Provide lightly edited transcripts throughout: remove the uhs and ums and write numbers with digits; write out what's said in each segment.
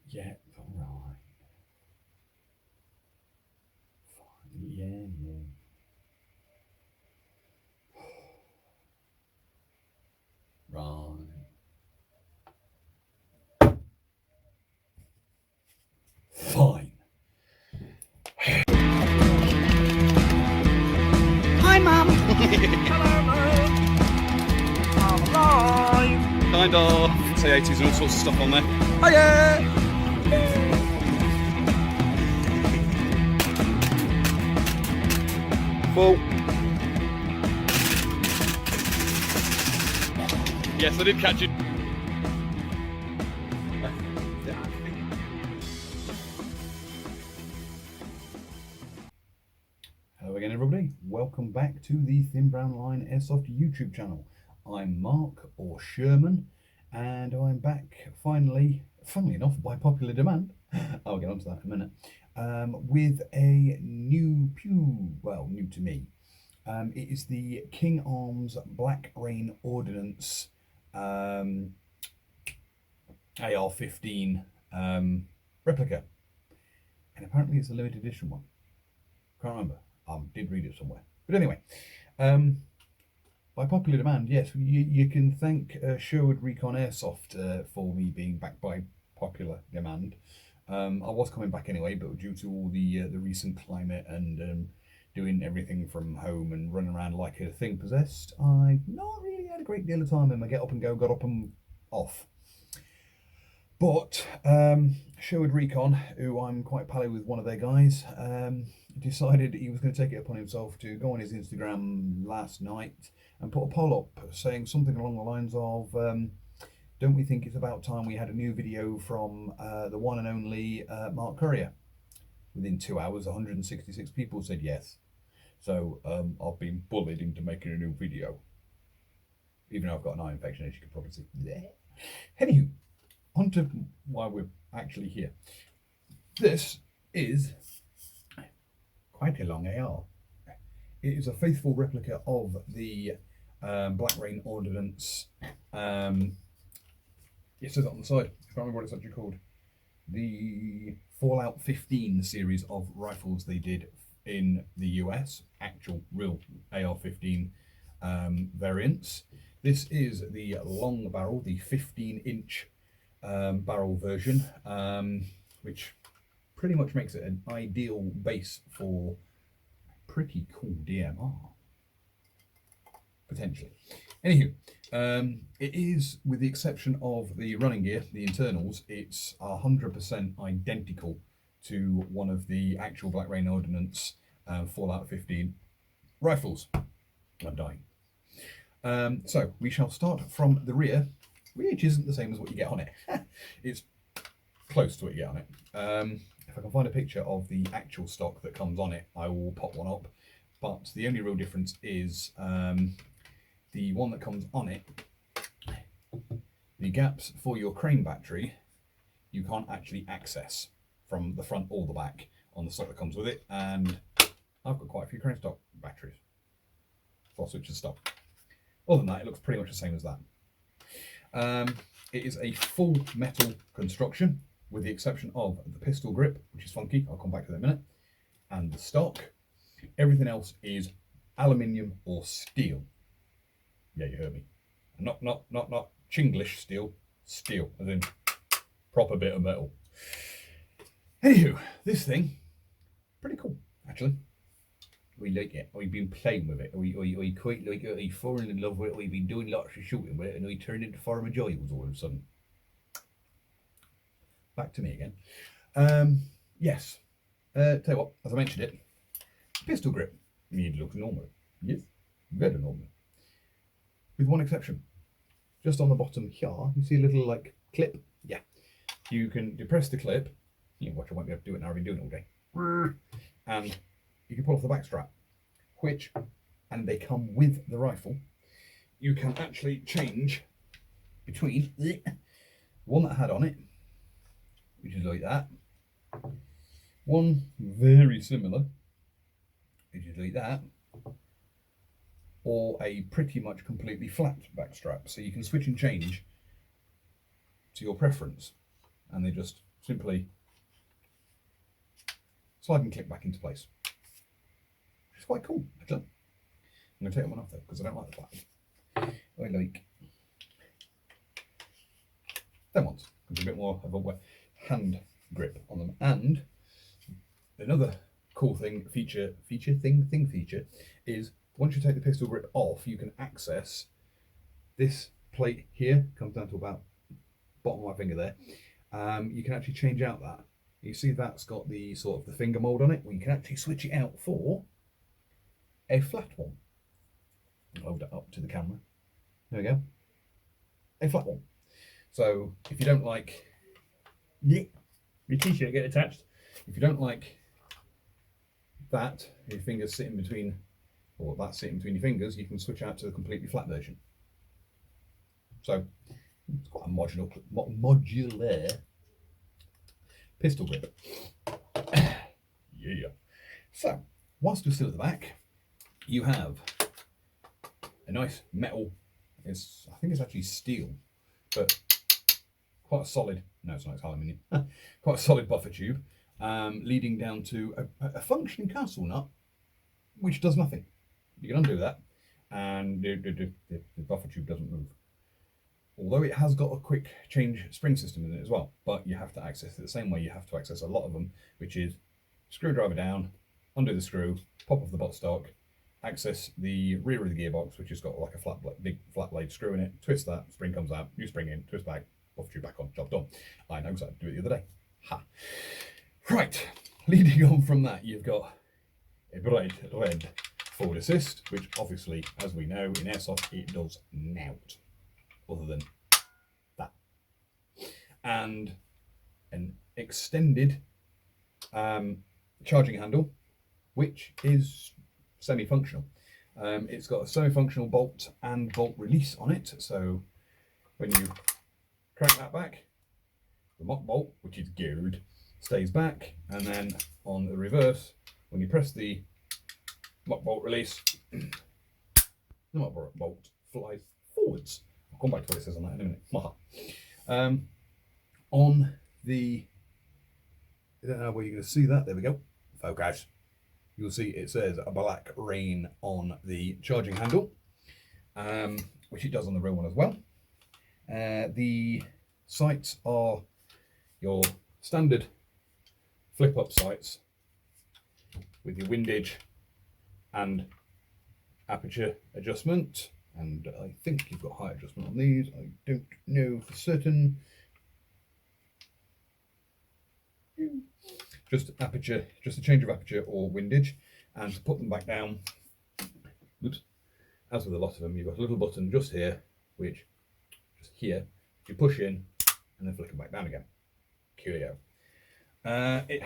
Yeah, alright. Fine. Yeah, yeah. Right. Fine. Hi, Mum. I'm alive. Kind of T80s and all sorts of stuff on there. Hiya. Full. Yes, I did catch it. Hello again, everybody. Welcome back to the Thin Brown Line Airsoft YouTube channel. I'm Mark, or Sherman, and I'm back funnily enough, by popular demand, I'll get onto that in a minute, with a new new to me. It is the King Arms Black Rain Ordinance AR-15 replica, and apparently it's a limited edition one. Can't remember. I did read it somewhere. But anyway, by popular demand, yes, you can thank Sherwood Recon Airsoft for me being back by popular demand. I was coming back anyway, but due to all the recent climate and doing everything from home and running around like a thing possessed, I not really had a great deal of time in my get up and go, got up and off. But Sherwood Recon, who I'm quite pally with one of their guys, decided he was going to take it upon himself to go on his Instagram last night and put a poll up saying something along the lines of, don't we think it's about time we had a new video from the one and only Mark Courier? Within 2 hours, 166 people said yes. So I've been bullied into making a new video. Even though I've got an eye infection, as you can probably see. Anywho, on to why we're actually here. This is quite a long AR. It is a faithful replica of the Black Rain Ordinance. It says it on the side. I can't remember what it's actually called. The Fallout 15 series of rifles they did in the US, actual real AR-15 variants. This is the long barrel, the 15-inch barrel version, which pretty much makes it an ideal base for pretty cool DMR, potentially. Anywho, it is, with the exception of the running gear, the internals, it's 100% identical to one of the actual Black Rain Ordnance Fallout 15 rifles. I'm dying. So we shall start from the rear, which isn't the same as what you get on it. It's close to what you get on it. If I can find a picture of the actual stock that comes on it, I will pop one up. But the only real difference is the one that comes on it, the gaps for your crane battery, you can't actually access from the front or the back on the stock that comes with it. And I've got quite a few crane stock batteries, so I'll switch to stock. Other than that, it looks pretty much the same as that. It is a full metal construction, with the exception of the pistol grip, which is funky. I'll come back to that in a minute. And the stock. Everything else is aluminium or steel. Yeah, you heard me. Not Chinglish steel. Steel, as in proper bit of metal. Anywho, this thing, pretty cool, actually. We like it. We've been playing with it. We quite like it. We've fallen in love with it. We've been doing lots of shooting with it, and we turned into Farmer Joyles all of a sudden. Back to me again. Yes. Tell you what, as I mentioned it, pistol grip. It looks normal. Yes, very normal. With one exception. Just on the bottom here, you see a little like clip. Yeah. You can depress the clip. You know, watch, I won't be able to do it now. I've been doing it all day. And you can pull off the back strap, which, and they come with the rifle, you can actually change between the one that I had on it, which is like that, one very similar, which is like that, or a pretty much completely flat back strap. So you can switch and change to your preference, and they just simply slide and click back into place. It's quite cool, actually. I'm going to take one off though, because I don't like the black. I like them ones. There's a bit more of a wet hand grip on them. And another cool feature is once you take the pistol grip off, you can access this plate here, comes down to about bottom of my finger there. You can actually change out that. You see that's got the sort of the finger mold on it. Well, you can actually switch it out for a flat one. I'll hold that up to the camera. There we go. A flat one. So if you don't like, yeah, your t-shirt get attached. If you don't like that, your fingers sitting between, or that sitting between your fingers, you can switch out to the completely flat version. So it's quite a modular pistol grip. Yeah. So whilst we're still at the back, you have a nice metal. I think it's actually steel, but quite a solid. No, it's not. It's aluminium. Quite a solid buffer tube, leading down to a functioning castle nut, which does nothing. You can undo that, and the buffer tube doesn't move. Although it has got a quick change spring system in it as well, but you have to access it the same way you have to access a lot of them, which is screwdriver down, undo the screw, pop off the buttstock, access the rear of the gearbox, which has got like a big flat blade screw in it, twist that, spring comes out, new spring in, twist back, buffer tube back on, job done. I know because I had to do it the other day. Ha! Right, leading on from that, you've got a bright red forward assist, which obviously, as we know, in airsoft, it does nout other than that. And an extended charging handle, which is semi-functional. It's got a semi-functional bolt and bolt release on it, so when you crank that back, the mock bolt, which is geared, stays back, and then on the reverse, when you press the mock bolt release, the mock bolt flies forwards. I'll come back to what it says on that in a minute. On the, I don't know where you're going to see that, there we go, focus. You'll see it says a black rain on the charging handle, which it does on the real one as well. The sights are your standard flip up sights with your windage and aperture adjustment, and I think you've got height adjustment on these. I don't know for certain. Just aperture, just a change of aperture or windage, and to put them back down, oops, as with a lot of them, you've got a little button just here, which just here, you push in and then flick them back down again. Coolio. It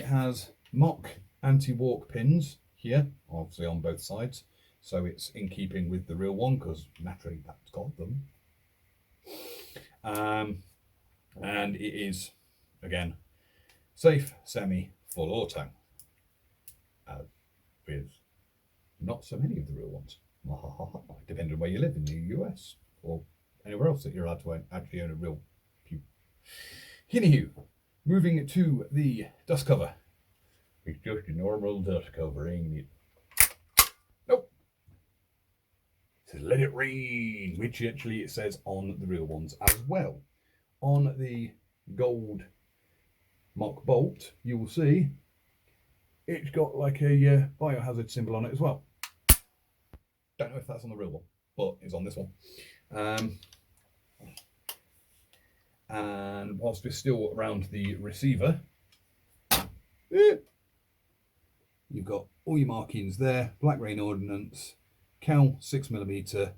has mock anti-walk pins here, obviously on both sides, so it's in keeping with the real one because naturally that's got them. And it is, again, safe, semi, full auto, with not so many of the real ones, depending on where you live in the US or anywhere else that you're allowed to actually own a real pew. Anywho, moving to the dust cover. It's just a normal dust cover, ain't it? Nope. It says let it rain, which actually it says on the real ones as well. On the gold mock bolt, you will see it's got like a biohazard symbol on it as well. Don't know if that's on the real one, but it's on this one. And whilst we're still around the receiver, you've got all your markings there. Black Rain Ordinance, Cal 6mm,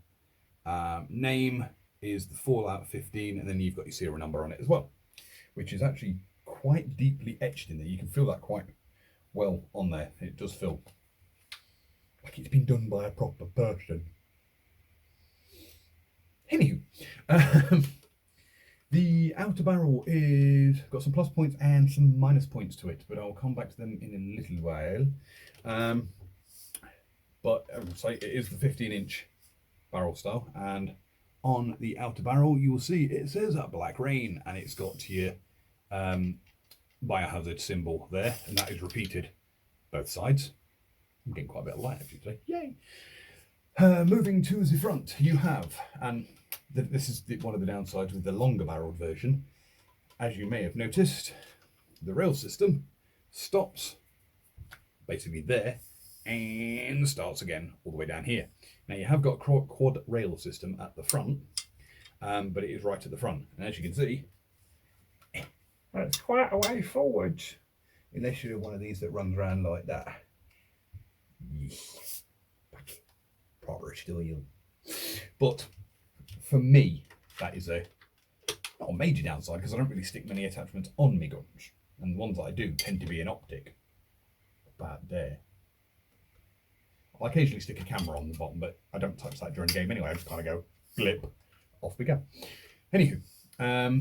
name is the Fallout 15, and then you've got your serial number on it as well, which is actually quite deeply etched in there. You can feel that quite well on there. It does feel like it's been done by a proper person. Anywho, the outer barrel is got some plus points and some minus points to it, but I'll come back to them in a little while. But I would say it is the 15-inch barrel style, and on the outer barrel, you will see it says Black Rain, and it's got your biohazard symbol there, and that is repeated both sides. I'm getting quite a bit of light actually today. Yay! Moving to the front, you have, and this is one of the downsides with the longer barreled version. As you may have noticed, the rail system stops basically there and starts again all the way down here. Now you have got a quad rail system at the front, but it is right at the front, and as you can see, That's quite a way forwards. unless you're one of these that runs around like that. Proper still you. But for me, that is not a major downside, because I don't really stick many attachments on my guns, and the ones that I do tend to be an optic. Bad there. I'll occasionally stick a camera on the bottom, but I don't touch that during the game anyway. I just kind of go blip, off we go. Anywho,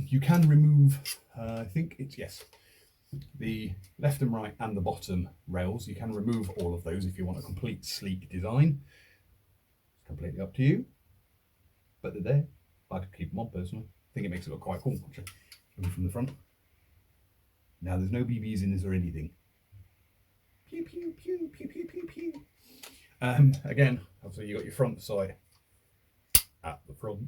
you can remove, I think it's, yes, the left and right and the bottom rails. You can remove all of those if you want a complete sleek design. It's completely up to you, but they're there. I could keep them on personally. I think it makes it look quite cool, actually. Looking from the front. Now there's no BBs in this or anything. Pew pew pew pew pew pew pew. Again, obviously you got your front sight at the front,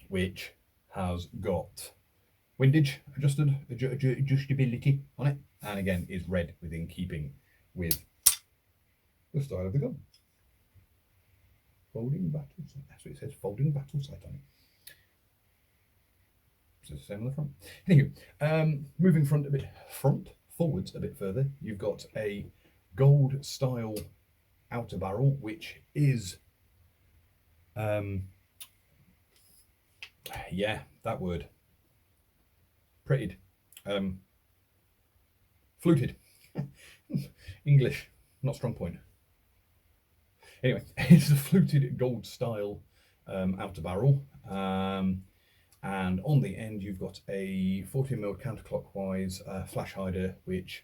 which has got windage adjustability on it, and again is red within keeping with the style of the gun. Folding battle sight. That's what it says. Folding battle sight on it. So it's the same on the front. Anywho, moving forwards a bit further, you've got a gold style outer barrel, which is yeah, that word, prettied, fluted. English, not strong point. Anyway, it's a fluted gold style outer barrel, and on the end you've got a 14mm counterclockwise flash hider, which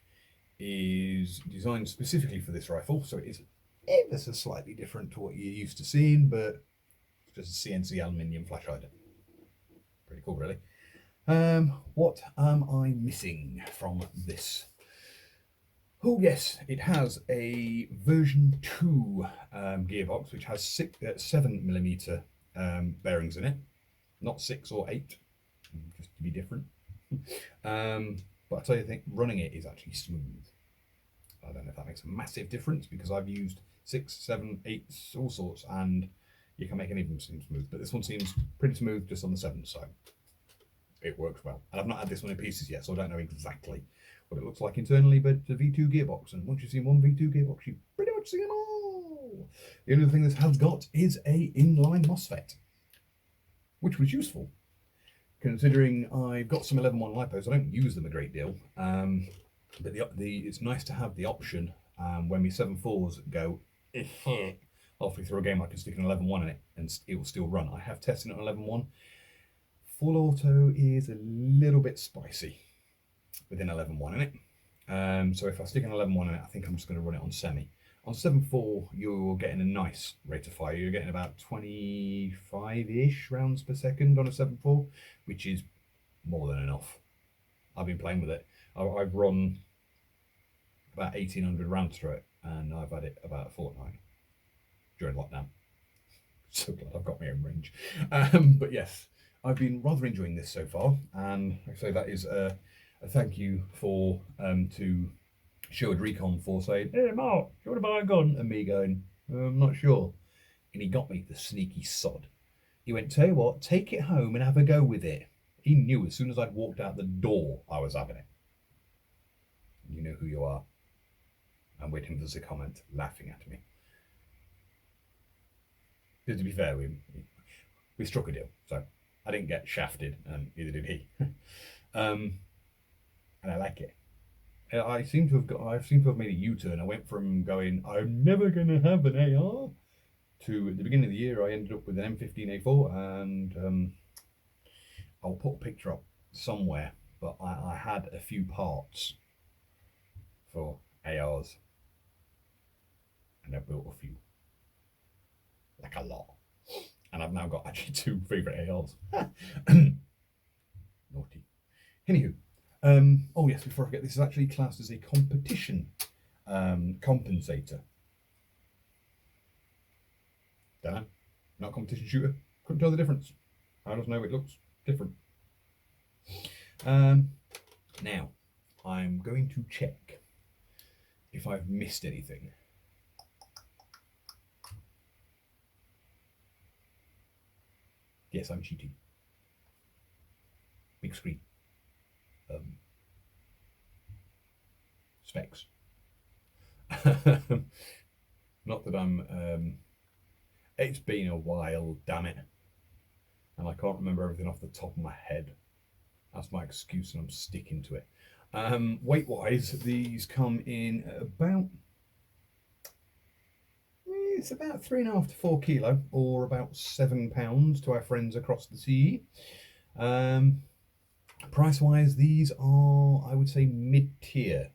is designed specifically for this rifle, so it is ever so slightly different to what you're used to seeing, but it's just a CNC aluminium flash hider. Pretty cool, really. What am I missing from this? Oh yes, it has a version 2 gearbox, which has 7mm bearings in it, not 6 or 8, just to be different. But I tell you, I think running it is actually smooth. I don't know if that makes a massive difference, because I've used 6, 7, 8, all sorts, and you can make any of them seem smooth. But this one seems pretty smooth just on the 7, so it works well. And I've not had this one in pieces yet, so I don't know exactly what it looks like internally, but it's a V2 gearbox, and once you've seen one V2 gearbox, you've pretty much seen them all. The only thing this has got is a inline MOSFET, which was useful, considering I've got some 11.1 lipos. I don't use them a great deal, but it's nice to have the option when my 7.4s go halfway through a game, I can stick an 11.1 in it and it will still run. I have tested it on 11.1. Full auto is a little bit spicy with an 11.1 in it. So if I stick an 11.1 in it, I think I'm just going to run it on semi. On 7.4, you're getting a nice rate of fire. You're getting about 25-ish rounds per second on a 7.4, which is more than enough. I've been playing with it. I've run about 1,800 rounds through it, and I've had it about a fortnight during lockdown. So glad I've got my own range. But yes, I've been rather enjoying this so far, and like I say, that is a thank you for to Sherwood Recon for saying, "Hey Mark, do you want to buy a gun?" And me going, "I'm not sure." And he got me, the sneaky sod. He went, "Tell you what, take it home and have a go with it." He knew as soon as I'd walked out the door, I was having it. You know who you are. I'm waiting for the comment, laughing at me. But to be fair, we struck a deal, so I didn't get shafted, and neither did he. And I like it. I seem to have made a U-turn. I went from going, "I'm never going to have an AR," to at the beginning of the year, I ended up with an M15A4, and I'll put a picture up somewhere, but I had a few parts for ARs, and I built a few, like a lot. And I've now got actually 2 favourite ARs. Naughty. Anywho, oh yes, before I forget, this is actually classed as a competition compensator. Don't know. Not a competition shooter. Couldn't tell the difference. I just know it looks different. Now, I'm going to check if I've missed anything. Yes, I'm cheating. Big screen. Specs. Not that I'm... it's been a while, damn it. And I can't remember everything off the top of my head. That's my excuse and I'm sticking to it. Weight-wise, these come in about... It's about 3.5 to 4 kilo, or about £7 to our friends across the sea. Price-wise, these are, I would say, mid-tier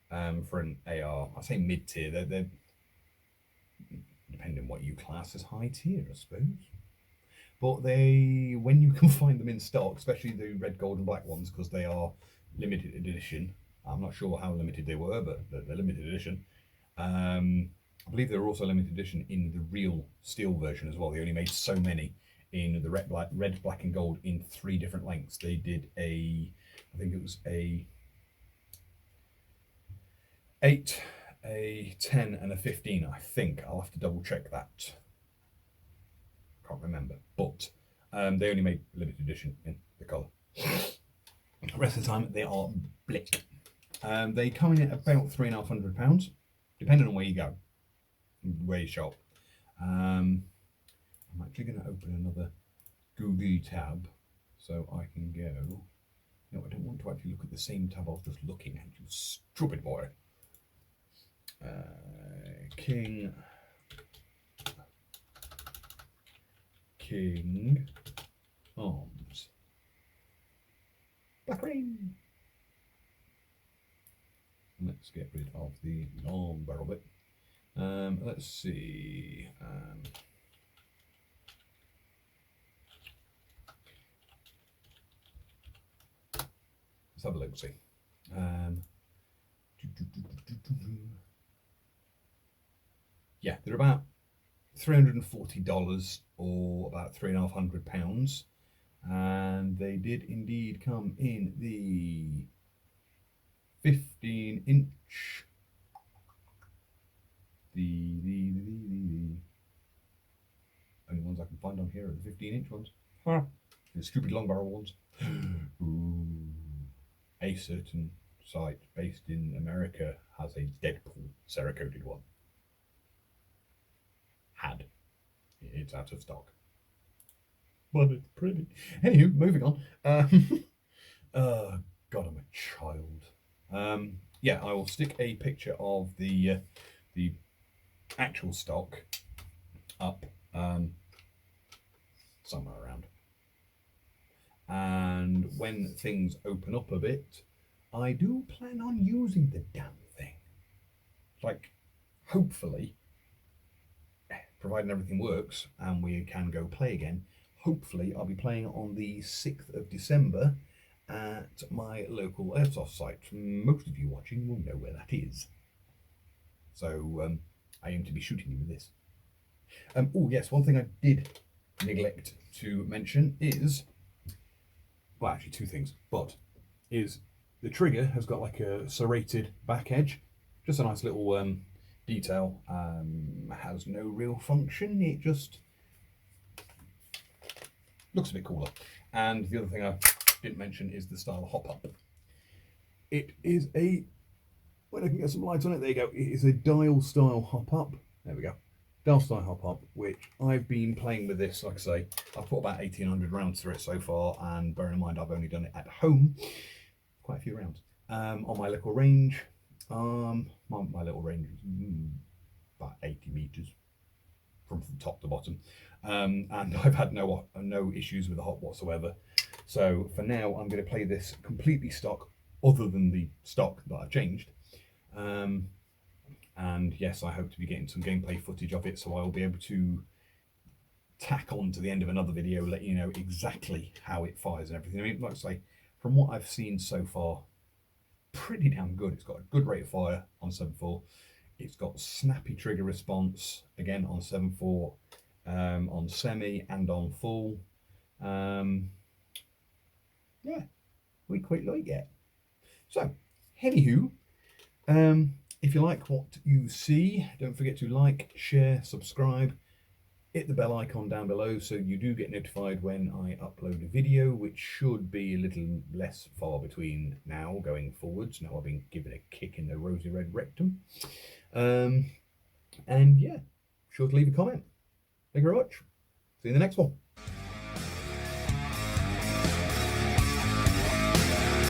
for an AR. I say mid-tier, they're depending on what you class as high-tier, I suppose. But they, when you can find them in stock, especially the red, gold, and black ones, because they are limited edition. I'm not sure how limited they were, but they're limited edition. I believe they were also limited edition in the real steel version as well. They only made so many in the red, black, and gold in 3 different lengths. They did I think it was a 8, a 10, and a 15. I think I'll have to double check that. Can't remember, but they only made limited edition in the colour. The rest of the time they are blick. They come in at about £350, depending on where you go, where you shop. I'm actually going to open another Google tab so I can go. No, I don't want to actually look at the same tab I was just looking at, you stupid boy. King Arms. Black Rain. Let's get rid of the long barrel bit. Let's see. Let's have a look. See. Yeah, they're about $340 or about £350, and they did indeed come in the 15-inch. The only ones I can find on here are the 15-inch ones. Huh. The stupid long barrel ones. Ooh. A certain site based in America has a Deadpool Cerakoted one. Had. It's out of stock. But it's pretty. Anywho, moving on. God, I'm a child. Yeah, I will stick a picture of the actual stock up somewhere around. And when things open up a bit, I do plan on using the damn thing. Like, hopefully, providing everything works and we can go play again, hopefully I'll be playing on the 6th of December at my local airsoft site. Most of you watching will know where that is. So I aim to be shooting you with this. Oh yes, one thing I did neglect to mention is, well, actually 2 things, but is the trigger has got like a serrated back edge, just a nice little detail. Has no real function, it just looks a bit cooler. And the other thing I didn't mention is the style hop up. It is a, when I can get some light on it, there you go, it is a dial style hop up. There we go. Dial style hop up, which I've been playing with this, like I say, I've put about 1,800 rounds through it so far, and bearing in mind I've only done it at home, quite a few rounds. On my local range, my little range is about 80 meters from top to bottom, and I've had no issues with the hop whatsoever. So for now, I'm going to play this completely stock, other than the stock that I've changed. And yes, I hope to be getting some gameplay footage of it, so I will be able to tack on to the end of another video, let you know exactly how it fires and everything. I mean, like I say, from what I've seen so far, pretty damn good. It's got a good rate of fire on 7.4. It's got snappy trigger response, again on 7.4, on semi and on full. Yeah, we quite like it. So, anywho, if you like what you see, don't forget to like, share, subscribe, hit the bell icon down below so you do get notified when I upload a video, which should be a little less far between now going forwards. Now I've been given a kick in the rosy red rectum. And yeah, sure to leave a comment. Thank you very much. See you in the next one.